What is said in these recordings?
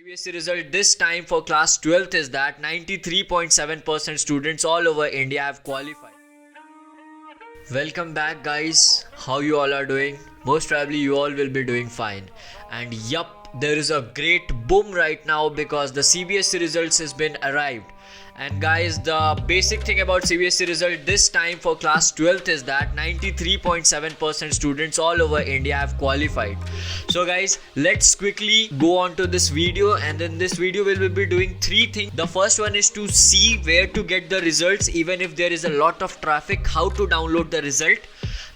CBSE result this time for class 12th is that 93.7% students all over India have qualified. Welcome back guys, how you all are doing? Most probably you all will be doing fine. And yup, there is a great boom right now because the CBSE results has been arrived. And guys, the basic thing about CBSE result this time for class 12th is that 93.7% students all over India have qualified. So guys, let's quickly go on to this video, and in this video we will be doing three things. The first one is to see where to get the results even if there is a lot of traffic, how to download the result.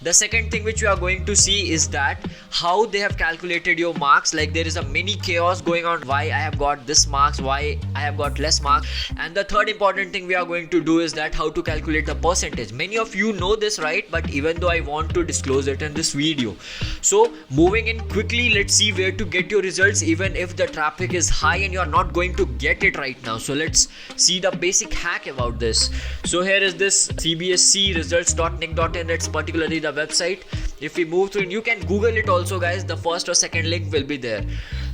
The second thing which we are going to see is that how they have calculated your marks. Like there is a mini chaos going on, why I have got this marks, why I have got less marks. And the third important thing we are going to do is that how to calculate the percentage. Many of you know this, right? But even though I want to disclose it in this video. So moving in quickly, let's see where to get your results even if the traffic is high and you are not going to get it right now. So let's see the basic hack about this. So here is this cbsceresults.nic.in. It's particularly the website. If we move through, you can Google it also guys, the first or second link will be there.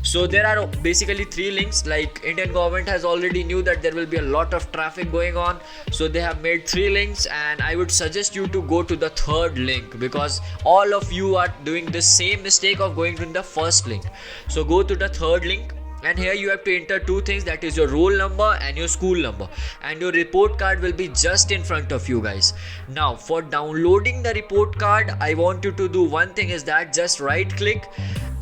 So there are basically three links. Like Indian government has already knew that there will be a lot of traffic going on, so they have made three links, and I would suggest you to go to the third link because all of you are doing the same mistake of going to the first link. So go to the third link, and here you have to enter two things, that is your roll number and your school number, and your report card will be just in front of you guys. Now for downloading the report card, I want you to do one thing, is that just right click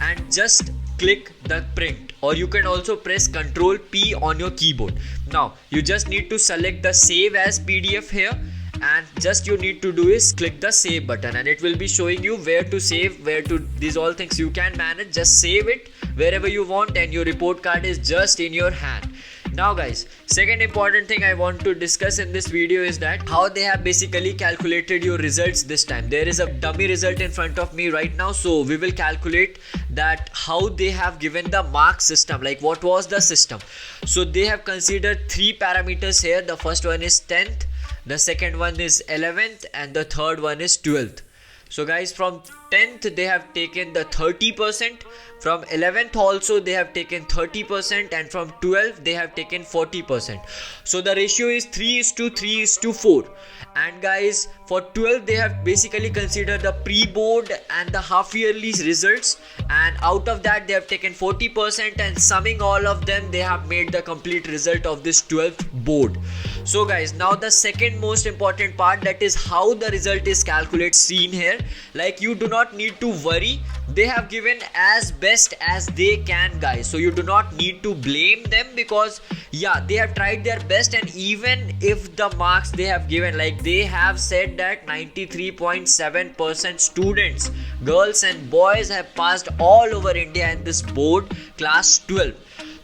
and just click the print, or you can also press Ctrl P on your keyboard. Now you just need to select the save as PDF here, and just you need to do is click the save button, and it will be showing you where to save, where to, these all things you can manage. Just save it wherever you want and your report card is just in your hand. Now guys, second important thing I want to discuss in this video is that how they have basically calculated your results this time. There is a dummy result in front of me right now, so we will calculate that how they have given the mark system, like what was the system. So they have considered three parameters here. The first one is 10th, the second one is 11th, and the third one is 12th. So guys, from 10th they have taken the 30%, from 11th also they have taken 30%, and from 12th they have taken 40%. So the ratio is 3:3:4. And guys, for 12th they have basically considered the pre-board and the half yearly results, and out of that they have taken 40%, and summing all of them they have made the complete result of this 12th board. So guys, now the second most important part, that is how the result is calculated, seen here. Like you do not need to worry, they have given as best as they can guys, so you do not need to blame them because yeah, they have tried their best. And even if the marks they have given, like they have said that 93.7% students, girls and boys, have passed all over India in this board class 12.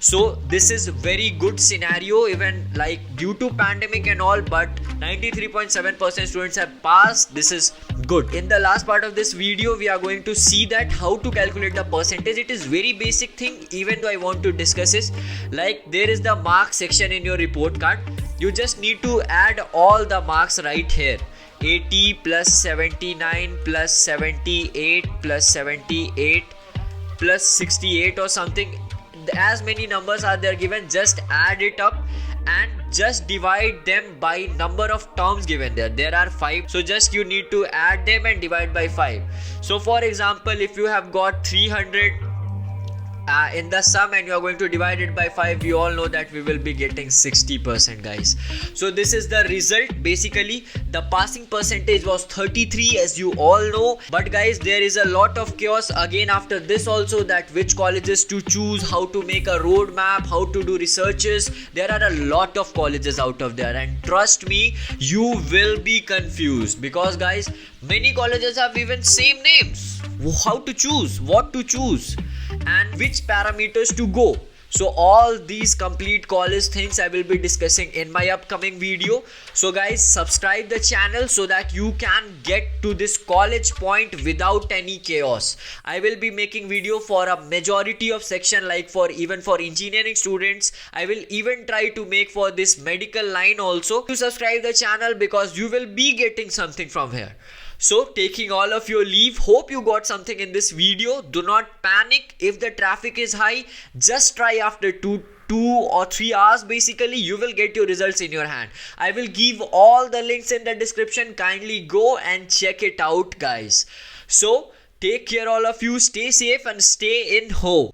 So this is very good scenario, even like due to pandemic and all, but 93.7% students have passed. This is good. In the last part of this video we are going to see that how to calculate the percentage. It is very basic thing, even though I want to discuss this. Like there is the mark section in your report card. You just need to add all the marks right here. 80 plus 79 plus 78 plus 78 plus 68 or something. As many numbers are there given, just add it up and just divide them by number of terms given there. There are 5, so just you need to add them and divide by 5. So for example, if you have got 300 in the sum and you are going to divide it by 5, we all know that we will be getting 60% guys. So this is the result. Basically the passing percentage was 33, as you all know. But guys, there is a lot of chaos again after this also, that which colleges to choose, how to make a roadmap, how to do researches. There are a lot of colleges out of there, and trust me, you will be confused because guys, many colleges have even same names. How to choose, what to choose, and which parameters to go. So all these complete college things I will be discussing in my upcoming video. So guys, subscribe the channel so that you can get to this college point without any chaos. I will be making video for a majority of section, like for even for engineering students. I will even try to make for this medical line also. To subscribe the channel because you will be getting something from here. So taking all of your leave, hope you got something in this video. Do not panic if the traffic is high. Just try after 2 or 3 hours. Basically you will get your results in your hand. I will give all the links in the description. Kindly go and check it out, guys. So take care all of you, stay safe and stay in home.